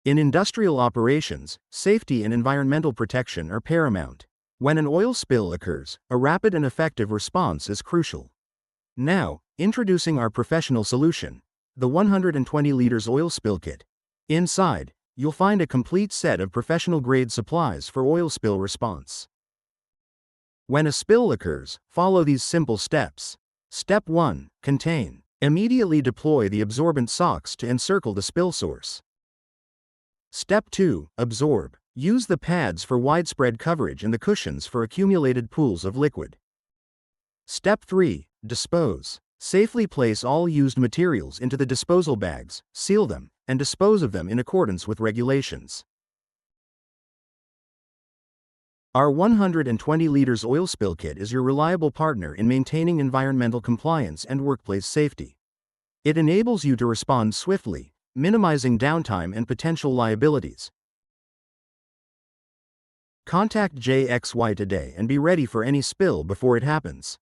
In industrial operations, safety and environmental protection are paramount. When an oil spill occurs, a rapid and effective response is crucial. Now, introducing our professional solution, the 120 liters oil spill kit. Inside, you'll find a complete set of professional-grade supplies for oil spill response. When a spill occurs, follow these simple steps. Step 1. Contain. Immediately deploy the absorbent socks to encircle the spill source. Step 2. Absorb. Use the pads for widespread coverage and the cushions for accumulated pools of liquid. Step 3. Dispose. Safely place all used materials into the disposal bags, seal them, and dispose of them in accordance with regulations. Our 120 liters oil spill kit is your reliable partner in maintaining environmental compliance and workplace safety. It enables you to respond swiftly, minimizing downtime and potential liabilities. Contact JXY today and be ready for any spill before it happens.